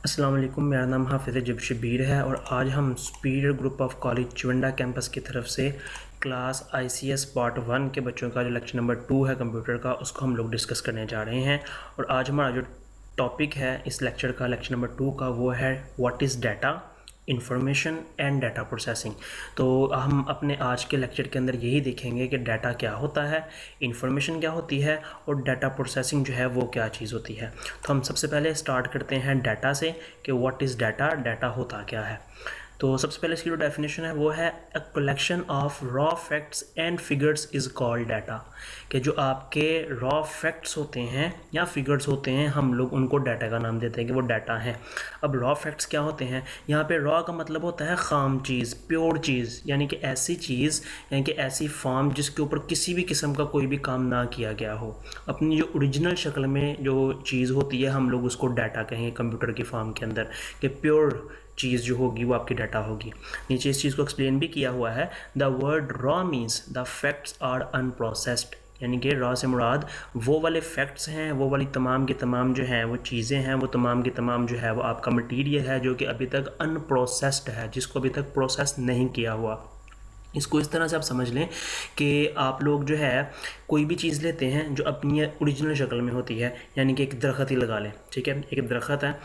अस्सलाम वालेकुम, मेरा नाम हाफिज़ जब शबीर है और आज हम superior group of college Chawinda campus की तरफ से क्लास आईसीएस पार्ट 1 के बच्चों का जो लेक्चर नंबर 2 है कंप्यूटर का, उसको हम लोग डिस्कस करने जा रहे हैं। और आज हमारा जो टॉपिक है इस लेक्चर का, लेक्चर नंबर 2 का, वो है what is data, information and data processing. तो हम अपने आज के लेक्चर के अंदर यही देखेंगे कि डाटा क्या होता है, इंफॉर्मेशन क्या होती है और डाटा प्रोसेसिंग जो है वो क्या चीज़ होती है। तो हम सबसे पहले स्टार्ट करते हैं डाटा से कि व्हाट इज़ डाटा, डाटा होता क्या है। तो सबसे पहले इसकी जो डेफिनेशन है वो है a collection of raw facts and figures is called data. कि जो आपके रॉ फैक्ट्स होते हैं या फिगर्स होते हैं, हम लोग उनको डाटा का नाम देते हैं कि वो डाटा हैं। अब रॉ फैक्ट्स क्या होते हैं? यहाँ पे रॉ का मतलब होता है ख़ाम चीज़, प्योर चीज़, यानी कि ऐसी चीज़, यानी कि ऐसी फॉर्म जिसके ऊपर किसी भी किस्म का कोई भी काम ना किया गया हो। अपनी जो ओरिजिनल शक्ल में जो चीज़ होती है हम लोग उसको डाटा कहेंगे कंप्यूटर की फॉर्म के अंदर, कि प्योर चीज़ जो होगी वो आपकी डाटा होगी। नीचे इस चीज़ को एक्सप्लेन भी किया हुआ है, the word raw means the facts are unprocessed, यानी कि रॉ से मुराद वो वाले फैक्ट्स हैं, वो वाली तमाम की तमाम जो हैं वो चीज़ें हैं, वो तमाम की तमाम जो है वो आपका मटीरियल है जो कि अभी तक अनप्रोसेस्ड है, जिसको अभी तक प्रोसेस नहीं किया हुआ। इसको इस तरह से आप समझ लें कि आप लोग जो है कोई भी चीज़ लेते हैं जो अपनी ओरिजिनल शक्ल में होती है, यानी कि एक दरख्त ही लगा लें, ठीक है, एक दरख्त है,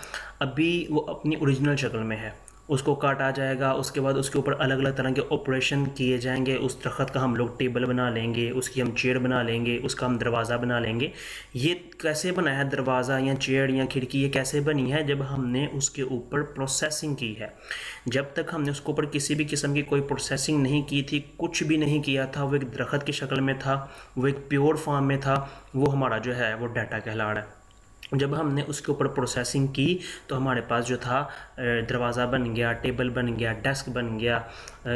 अभी वो अपनी ओरिजिनल शक्ल में है, उसको काटा जाएगा, उसके बाद उसके ऊपर अलग अलग तरह के ऑपरेशन किए जाएंगे, उस दरख्त का हम लोग टेबल बना लेंगे, उसकी हम चेयर बना लेंगे, उसका हम दरवाज़ा बना लेंगे। ये कैसे बना है दरवाज़ा या चेयर या खिड़की? ये कैसे बनी है? जब हमने उसके ऊपर प्रोसेसिंग की है। जब तक हमने उसके ऊपर किसी भी किस्म की कोई प्रोसेसिंग नहीं की थी, कुछ भी नहीं किया था, वो एक दरख्त की शक्ल में था, वो एक प्योर फॉर्म में था, वो हमारा जो है वो डाटा कहला रहा है। जब हमने उसके ऊपर प्रोसेसिंग की तो हमारे पास जो था दरवाज़ा बन गया, टेबल बन गया, डेस्क बन गया,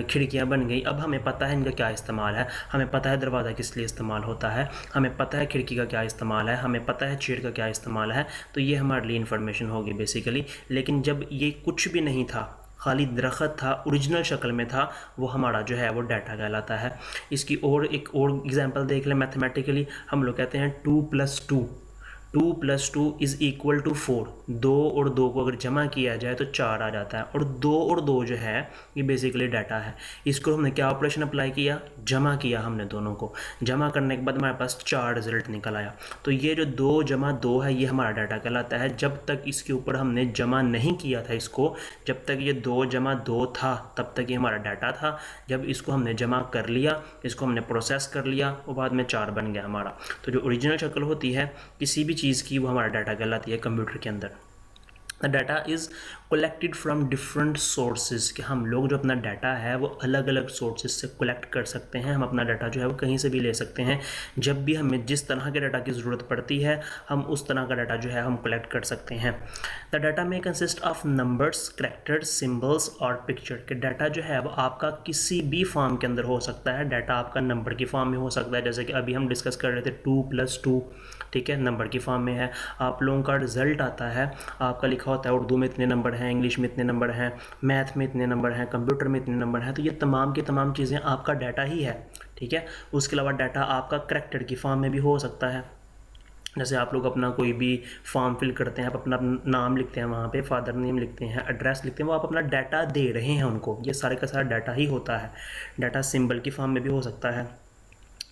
खिड़कियाँ बन गई। अब हमें पता है इनका क्या इस्तेमाल है, हमें पता है दरवाज़ा किस लिए इस्तेमाल होता है, हमें पता है खिड़की का क्या इस्तेमाल है, हमें पता है चेयर का क्या इस्तेमाल है। तो ये हमारे लिए इन्फॉर्मेशन होगी बेसिकली। लेकिन जब ये कुछ भी नहीं था, खाली दरख्त था, ओरिजिनल शक्ल में था, वो हमारा जो है वो डाटा कहलाता है। इसकी और एक और एग्जांपल देख लें मैथमेटिकली। हम लोग कहते हैं 2 + 2 इज़ इक्वल टू 4। 2 और 2 को अगर जमा किया जाए तो 4 आ जाता है, और 2 और 2 जो है ये बेसिकली डाटा है। इसको हमने क्या ऑपरेशन अप्लाई किया? जमा किया हमने दोनों को। जमा करने के बाद हमारे पास 4 रिजल्ट निकल आया। तो ये जो 2 + 2 है ये हमारा डाटा कहलाता है। जब तक इसके ऊपर हमने जमा नहीं किया था इसको, जब तक ये 2 + 2 था तब तक ये हमारा डाटा था। जब इसको हमने जमा कर लिया, इसको हमने प्रोसेस कर लिया, वो बाद में 4 बन गया हमारा। तो जो ओरिजिनल शक्ल होती है किसी भी चीज़ की, वो हमारा डाटा कहलाती है कंप्यूटर के अंदर। The data is collected from different sources, कि हम लोग जो अपना डाटा है वो अलग अलग सोर्सेज से कलेक्ट कर सकते हैं। हम अपना डाटा जो है वो कहीं से भी ले सकते हैं। जब भी हमें जिस तरह के डाटा की ज़रूरत पड़ती है हम उस तरह का डाटा जो है हम कलेक्ट कर सकते हैं। द डाटा में consist of numbers, characters, symbols और पिक्चर। के डाटा जो है वो आपका किसी भी फॉर्म के अंदर हो सकता है। डाटा आपका नंबर की फॉर्म में हो सकता है, जैसे कि अभी हम डिस्कस कर रहे थे 2 + 2, ठीक है, नंबर की फॉर्म में है। आप लोगों का रिज़ल्ट आता है, आपका लिखा होता है उर्दू में इतने नंबर हैं, इंग्लिश में इतने नंबर हैं, मैथ में इतने नंबर हैं, कंप्यूटर में इतने नंबर हैं। तो ये तमाम की तमाम चीज़ें आपका डाटा ही है, ठीक है। उसके अलावा डाटा आपका करैक्टर की फॉर्म में भी हो सकता है। जैसे आप लोग अपना कोई भी फॉर्म फिल करते हैं, आप अपना नाम लिखते हैं, वहाँ पे फादर नेम लिखते हैं, एड्रेस लिखते हैं, वो आप अपना डाटा दे रहे हैं उनको। ये सारे का सारा डाटा ही होता है। डाटा सिंबल की फॉर्म में भी हो सकता है,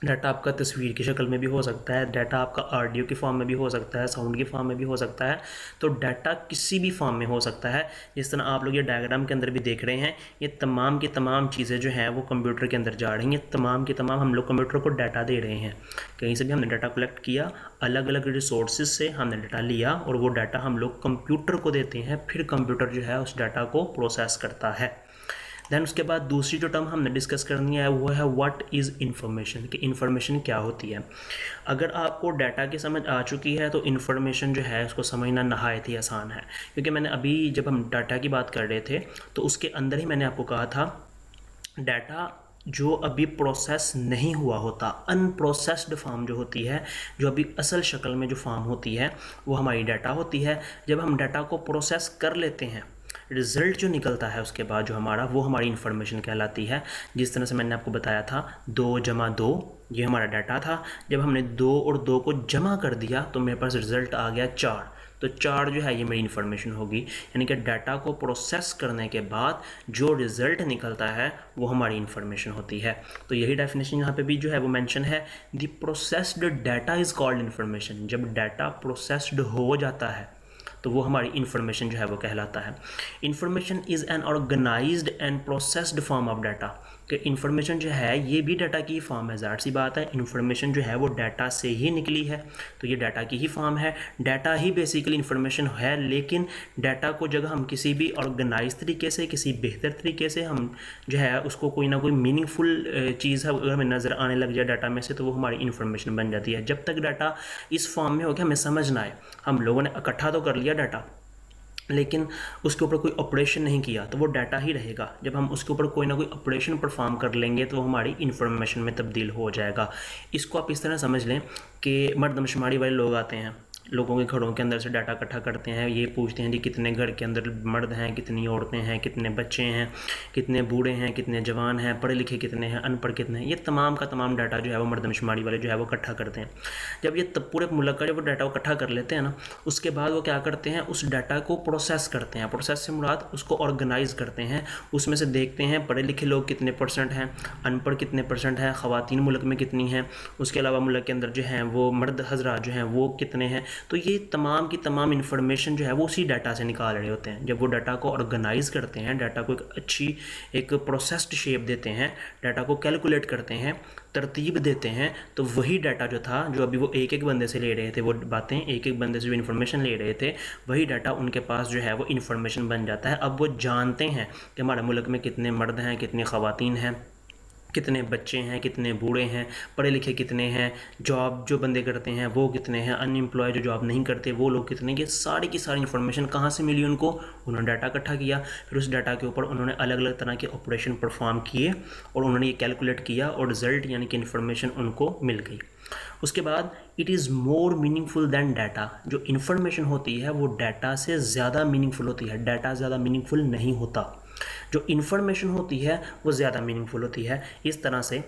डाटा आपका तस्वीर की शक्ल में भी हो सकता है, डाटा आपका ऑडियो की फॉर्म में भी हो सकता है, साउंड की फॉर्म में भी हो सकता है। तो डाटा किसी भी फॉर्म में हो सकता है। जिस तरह आप लोग ये डायग्राम के अंदर भी देख रहे हैं, ये तमाम की तमाम चीज़ें जो हैं वो कंप्यूटर के अंदर जा रही हैं। तमाम की तमाम हम लोग कंप्यूटर को डाटा दे रहे हैं। कहीं से भी हमने डाटा कलेक्ट किया, अलग अलग रिसोर्सेज से हमने डाटा लिया, और वो डाटा हम लोग कंप्यूटर को देते हैं। फिर कंप्यूटर जो है उस डाटा को प्रोसेस करता है। दैन उसके बाद दूसरी जो टर्म हमने डिस्कस करनी है वो है व्हाट इज़ इन्फॉर्मेशन, कि इन्फॉर्मेशन क्या होती है। अगर आपको डाटा की समझ आ चुकी है तो इन्फॉर्मेशन जो है उसको समझना नहायत ही आसान है। क्योंकि मैंने अभी जब हम डाटा की बात कर रहे थे तो उसके अंदर ही मैंने आपको कहा था डाटा जो अभी प्रोसेस नहीं हुआ होता, अनप्रोसेस्ड फॉर्म जो होती है, जो अभी असल शक्ल में जो फॉर्म होती है वो हमारी डाटा होती है। जब हम डाटा को प्रोसेस कर लेते हैं, रिज़ल्ट जो निकलता है उसके बाद जो हमारा, वो हमारी इन्फॉर्मेशन कहलाती है। जिस तरह से मैंने आपको बताया था 2 + 2 ये हमारा डाटा था। जब हमने 2 और 2 को जमा कर दिया तो मेरे पास रिज़ल्ट आ गया 4। तो 4 जो है ये मेरी इन्फॉर्मेशन होगी, यानी कि डाटा को प्रोसेस करने के बाद जो रिज़ल्ट निकलता है वो हमारी इन्फॉर्मेशन होती है। तो यही डेफिनेशन यहाँ पे भी जो है वो मेंशन है, the processed data is called information. जब डाटा प्रोसेस्ड हो जाता है तो वो हमारी इन्फॉर्मेशन जो है वो कहलाता है। Information is an organised and processed form of data, कि इन्फॉर्मेशन जो है ये भी डाटा की फॉर्म है। ज़ाहिर सी बात है, इन्फॉर्मेशन जो है वो डाटा से ही निकली है, तो ये डाटा की ही फॉर्म है। डाटा ही बेसिकली इन्फॉर्मेशन है, लेकिन डाटा को जब हम किसी भी ऑर्गेनाइज तरीके से, किसी बेहतर तरीके से हम जो है उसको कोई ना कोई मीनिंगफुल चीज़ है अगर हमें नज़र आने लग जाए डाटा में से, तो वो हमारी इन्फॉर्मेशन बन जाती है। जब तक डाटा इस फॉर्म में हो कि हमें समझ ना आए, हम लोगों ने इकट्ठा तो कर लिया डाटा, लेकिन उसके ऊपर कोई ऑपरेशन नहीं किया, तो वो डाटा ही रहेगा। जब हम उसके ऊपर कोई ना कोई ऑपरेशन परफॉर्म कर लेंगे तो वो हमारी इन्फॉर्मेशन में तब्दील हो जाएगा। इसको आप इस तरह समझ लें कि मर्दमशुमारी वाले लोग आते हैं, लोगों के घरों के अंदर से डाटा इकट्ठा करते हैं, ये पूछते हैं जी कितने घर के अंदर मर्द हैं, कितनी औरतें हैं, कितने बच्चे हैं, कितने बूढ़े हैं, कितने जवान हैं, पढ़े लिखे कितने हैं, अनपढ़ कितने हैं। ये तमाम का तमाम डाटा जो है वो मर्दमशुमारी वाले जो है वो इकट्ठा करते हैं। जब ये पूरे मुल्क का जब वो डाटा इकट्ठा कर लेते हैं ना, उसके बाद वो क्या करते हैं, उस डाटा को प्रोसेस करते हैं। प्रोसेस से मुराद उसको ऑर्गेनाइज करते हैं, उसमें से देखते हैं पढ़े लिखे लोग कितने % हैं, अनपढ़ कितने % हैं, ख़वातीन मुल्क में कितनी हैं, उसके अलावा मुल्क के अंदर जो हैं वो मर्द हज़रात जो हैं वो कितने हैं। तो ये तमाम की तमाम इन्फॉर्मेशन जो है वो उसी डाटा से निकाल रहे होते हैं। जब वो डाटा को ऑर्गेनाइज करते हैं, डाटा को एक अच्छी एक प्रोसेस्ड शेप देते हैं, डाटा को कैलकुलेट करते हैं, तरतीब देते हैं, तो वही डाटा जो था, जो अभी वो एक एक बंदे से ले रहे थे, वो बातें एक एक बंदे से जो इन्फॉर्मेशन ले रहे थे, वही डाटा उनके पास जो है वो इन्फॉर्मेशन बन जाता है। अब वो जानते हैं कि हमारे मुल्क में कितने मर्द हैं, कितनी ख़वातीन हैं, कितने बच्चे हैं, कितने बूढ़े हैं, पढ़े लिखे कितने हैं, जॉब जो बंदे करते हैं वो कितने हैं, अनएम्प्लॉय जो जॉब नहीं करते वो लोग कितने। ये सारी की सारी इन्फॉर्मेशन कहाँ से मिली उनको, उन्होंने डाटा इकट्ठा किया, फिर उस डाटा के ऊपर उन्होंने अलग अलग तरह के ऑपरेशन परफॉर्म किए और उन्होंने ये कैलकुलेट किया और रिज़ल्ट यानी कि इन्फॉर्मेशन उनको मिल गई। उसके बाद it is more meaningful than data. जो इन्फॉर्मेशन होती है वो डाटा से ज़्यादा मीनिंगफुल होती है, डाटा ज़्यादा मीनिंगफुल नहीं होता। जो इन्फॉर्मेशन होती है वो ज़्यादा मीनिंगफुल होती है। इस तरह से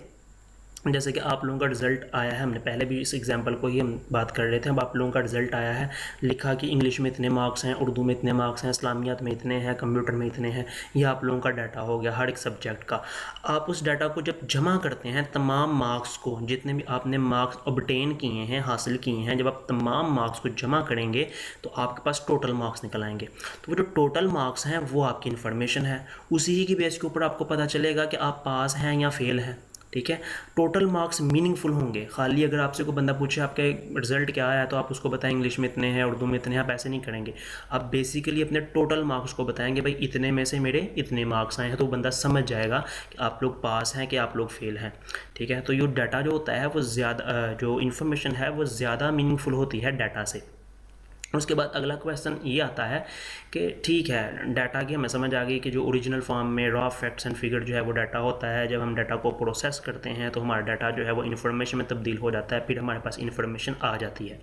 जैसे कि आप लोगों का रिज़ल्ट आया है, हमने पहले भी इस एग्जांपल को ही हम बात कर रहे थे। अब आप लोगों का रिज़ल्ट आया है, लिखा कि इंग्लिश में इतने मार्क्स हैं, उर्दू में इतने मार्क्स हैं, इस्लामियात में इतने हैं, कंप्यूटर में इतने हैं। ये आप लोगों का डाटा हो गया हर एक सब्जेक्ट का। आप उस डाटा को जब जमा करते हैं, तमाम मार्क्स को, जितने भी आपने मार्क्स ऑब्टेन किए हैं, हासिल किए हैं, जब आप तमाम मार्क्स को जमा करेंगे तो आपके पास टोटल मार्क्स निकल आएंगे। तो वो जो टोटल मार्क्स हैं वो आपकी इन्फॉर्मेशन है। उसी की बेस के ऊपर आपको पता चलेगा कि आप पास हैं या फेल हैं। ठीक है, टोटल मार्क्स मीनिंगफुल होंगे। खाली अगर आपसे कोई बंदा पूछे आपका रिजल्ट क्या आया तो आप उसको बताएं इंग्लिश में इतने हैं, उर्दू में इतने हैं, आप ऐसे नहीं करेंगे। आप बेसिकली अपने टोटल मार्क्स को बताएंगे, भाई इतने में से मेरे इतने मार्क्स आए हैं, तो बंदा समझ जाएगा कि आप लोग पास हैं कि आप लोग फेल हैं। ठीक है, तो ये डाटा जो होता है वो ज़्यादा, जो इन्फॉर्मेशन है वो ज़्यादा मीनिंगफुल होती है डाटा से। उसके बाद अगला क्वेश्चन ये आता है कि ठीक है, डाटा की हमें समझ आ गई कि जो ओरिजिनल फॉर्म में रॉ फैक्ट्स एंड फिगर जो है वो डाटा होता है। जब हम डाटा को प्रोसेस करते हैं तो हमारा डाटा जो है वो इन्फॉर्मेशन में तब्दील हो जाता है, फिर हमारे पास इन्फॉर्मेशन आ जाती है।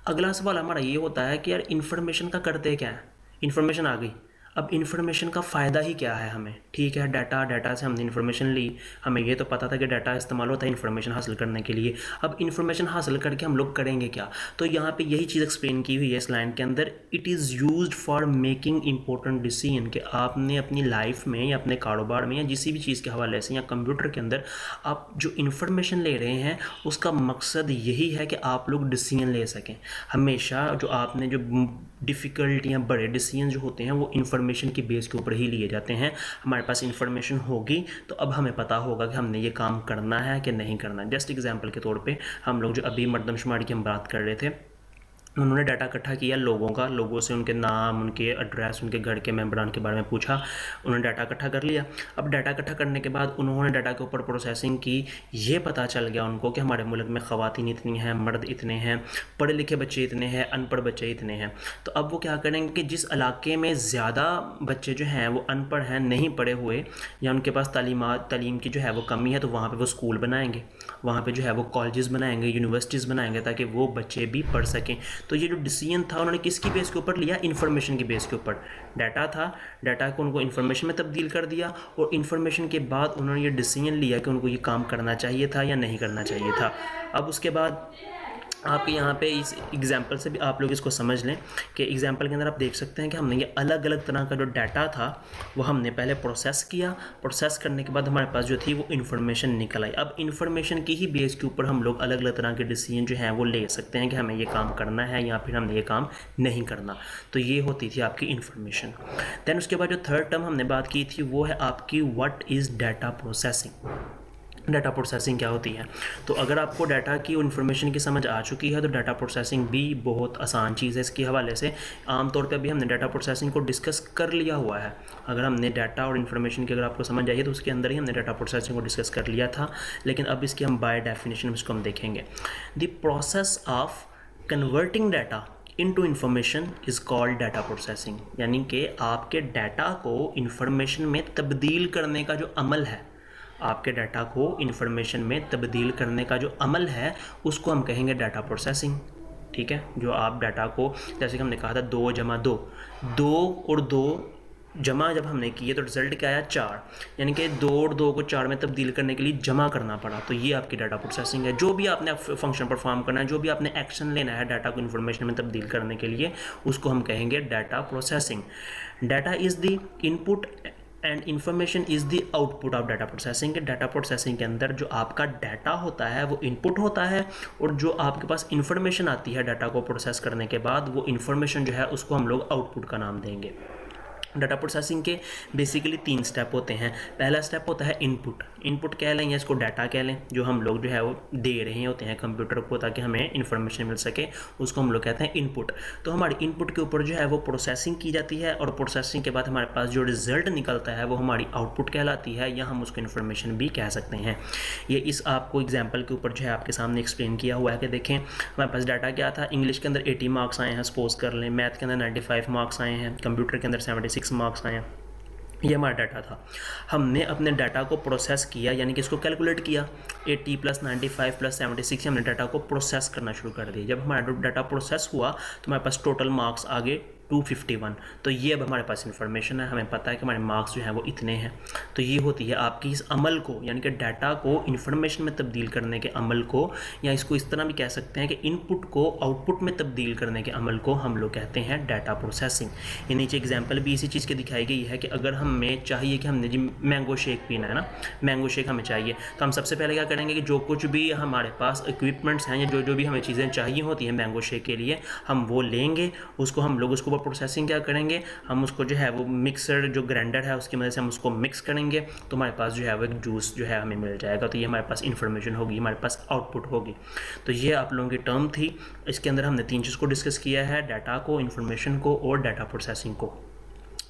अगला सवाल हमारा ये होता है कि यार इन्फॉर्मेशन का करते क्या है। इन्फॉर्मेशन आ गई, अब इन्फॉर्मेशन का फ़ायदा ही क्या है हमें। ठीक है, डाटा से हमने इन्फॉर्मेशन ली, हमें ये तो पता था कि डाटा इस्तेमाल होता है इन्फॉर्मेशन हासिल करने के लिए। अब इन्फॉर्मेशन हासिल करके हम लोग करेंगे क्या, तो यहाँ पे यही चीज़ एक्सप्लेन की हुई है इस लाइन के अंदर। It is used for making important decision, कि आपने अपनी लाइफ में या अपने कारोबार में या किसी भी चीज़ के हवाले से या कंप्यूटर के अंदर आप जो इन्फॉर्मेशन ले रहे हैं उसका मकसद यही है कि आप लोग डिसीजन ले सकें। हमेशा जो आपने जो डिफ़िकल्ट या बड़े डिसीजन जो होते हैं वो इन्फॉर्मेशन की बेस के ऊपर ही लिए जाते हैं। हमारे पास इन्फॉर्मेशन होगी तो अब हमें पता होगा कि हमने ये काम करना है कि नहीं करना। जस्ट एग्जांपल के तौर पे हम लोग जो अभी मर्दमशुमारी की हम बात कर रहे थे, उन्होंने डाटा इकट्ठा किया लोगों का, लोगों से उनके नाम, उनके एड्रेस, उनके घर के मेंबरान के बारे में पूछा, उन्होंने डाटा इकट्ठा कर लिया। अब डाटा इकट्ठा करने के बाद उन्होंने डाटा के ऊपर प्रोसेसिंग की, ये पता चल गया उनको कि हमारे मुल्क में ख़वातीन इतनी हैं, मर्द इतने हैं, पढ़े लिखे बच्चे इतने हैं, अनपढ़ बच्चे इतने हैं। तो अब वो क्या करेंगे कि जिस इलाके में ज़्यादा बच्चे जो हैं वो अनपढ़ हैं, नहीं पढ़े हुए, या उनके पास तालीम की जो है वो कमी है, तो वहाँ पर वो स्कूल बनाएंगे, वहाँ पर जो है वो कॉलेजेस बनाएंगे, यूनिवर्सिटीज़ बनाएंगे, ताकि वो बच्चे भी पढ़ सकें। तो ये जो डिसीजन था उन्होंने किसकी बेस के ऊपर लिया, इन्फॉर्मेशन की बेस के ऊपर। डाटा था, डाटा को उनको इन्फॉर्मेशन में तब्दील कर दिया और इन्फॉर्मेशन के बाद उन्होंने ये डिसीजन लिया कि उनको ये काम करना चाहिए था या नहीं करना चाहिए था। अब उसके बाद आप यहाँ पे इस एग्जांपल से भी आप लोग इसको समझ लें कि एग्जांपल के अंदर आप देख सकते हैं कि हमने ये अलग अलग तरह का जो डाटा था वो हमने पहले प्रोसेस किया। प्रोसेस करने के बाद हमारे पास जो थी वो इन्फॉर्मेशन निकल आई। अब इन्फॉर्मेशन की ही बेस के ऊपर हम लोग अलग अलग तरह के डिसीजन जो हैं वो ले सकते हैं कि हमें ये काम करना है या फिर हमें ये काम नहीं करना। तो ये होती थी आपकी इन्फॉर्मेशन। दैन उसके बाद जो थर्ड टर्म हमने बात की थी वो है आपकी what is data processing. Data processing क्या होती है? तो अगर आपको डाटा की इन्फॉर्मेशन की समझ आ चुकी है तो डाटा प्रोसेसिंग भी बहुत आसान चीज़ है। इसके हवाले से आमतौर पे भी हमने डाटा प्रोसेसिंग को डिस्कस कर लिया हुआ है। अगर हमने डाटा और इन्फॉर्मेशन की अगर आपको समझ आई है तो उसके अंदर ही हमने डाटा प्रोसेसिंग को डिस्कस कर लिया था, लेकिन अब इसकी हम बाय डेफिनेशन इसको हम देखेंगे। The process of converting data into information is called data processing. यानी कि आपके डाटा को इन्फॉर्मेशन में तब्दील करने का जो अमल है, आपके डाटा को इन्फॉर्मेशन में तब्दील करने का जो अमल है उसको हम कहेंगे डाटा प्रोसेसिंग। ठीक है, जो आप डाटा को, जैसे कि हमने कहा था 2 जमा 2, 2 और 2 जमा जब हमने किए तो रिजल्ट क्या आया 4, यानी कि 2 और 2 को 4 में तब्दील करने के लिए जमा करना पड़ा। तो ये आपकी डाटा प्रोसेसिंग है। जो भी आपने फंक्शन परफॉर्म करना है, जो भी आपने एक्शन लेना है डाटा को इन्फॉर्मेशन में तब्दील करने के लिए, उसको हम कहेंगे data processing. Data is the input and information is the output of data processing. Data processing के अंदर जो आपका डाटा होता है वो इनपुट होता है, और जो आपके पास इन्फॉर्मेशन आती है डाटा को प्रोसेस करने के बाद, वो इन्फॉर्मेशन जो है उसको हम लोग आउटपुट का नाम देंगे। डाटा प्रोसेसिंग के बेसिकली 3 स्टेप होते हैं। पहला स्टेप होता है इनपुट। इनपुट कह लें या इसको डाटा कह लें, जो हम लोग जो है वो दे रहे होते हैं कंप्यूटर को ताकि हमें इन्फॉर्मेशन मिल सके, उसको हम लोग कहते हैं इनपुट। तो हमारी इनपुट के ऊपर जो है वो प्रोसेसिंग की जाती है, और प्रोसेसिंग के बाद हमारे पास जो रिजल्ट निकलता है वो हमारी आउटपुट कहलाती है, या हम उसको इन्फॉर्मेशन भी कह सकते हैं। ये इस आपको एग्जाम्पल के ऊपर जो है आपके सामने एक्सप्लेन किया हुआ है कि देखें हमारे पास डाटा क्या था। इंग्लिश के अंदर 80 मार्क्स आए हैं सपोज कर लें, मैथ के अंदर 95 मार्क्स आए हैं, कंप्यूटर के अंदर 76 मार्क्स आए हैं। ये हमारा डाटा था। हमने अपने डाटा को प्रोसेस किया, यानी कि इसको कैलकुलेट किया। 80 + 95 + 76 हमने डाटा को प्रोसेस करना शुरू कर दिया। जब हमारा डाटा प्रोसेस हुआ तो हमारे पास टोटल मार्क्स आ गए 251। तो ये अब हमारे पास इन्फॉर्मेशन है, हमें पता है कि हमारे मार्क्स जो हैं वो इतने हैं। तो ये होती है आपकी इस अमल को, यानी कि डाटा को इन्फॉर्मेशन में तब्दील करने के अमल को, या इसको इस तरह भी कह सकते हैं कि इनपुट को आउटपुट में तब्दील करने के अमल को हम लोग कहते हैं डाटा प्रोसेसिंग। ये नीचे एग्जाम्पल भी इसी चीज़ की दिखाई गई है कि अगर हमें चाहिए कि हमने जी मैंगो शेक पीना है ना, मैंगो शेक हमें चाहिए, तो हम सबसे पहले क्या करेंगे कि जो कुछ भी हमारे पास इक्विपमेंट्स हैं या जो भी हमें चीज़ें चाहिए होती हैं मैंगो शेक के लिए, हम वो लेंगे, उसको हम लोग उसको प्रोसेसिंग क्या करेंगे, हम उसको जो है वो मिक्सर जो ग्राइंडर है उसकी मदद से हम उसको मिक्स करेंगे, तो हमारे पास जो है वो एक जूस जो है हमें मिल जाएगा। तो ये हमारे पास इन्फॉर्मेशन होगी, हमारे पास आउटपुट होगी। तो ये आप लोगों की टर्म थी। इसके अंदर हमने 3 चीज़ को डिस्कस किया है, डाटा को, इन्फॉर्मेशन को और डाटा प्रोसेसिंग को।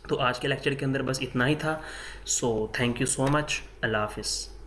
तो आज के लेक्चर के अंदर बस इतना ही था। So thank you so much. अल्लाह हाफिज़।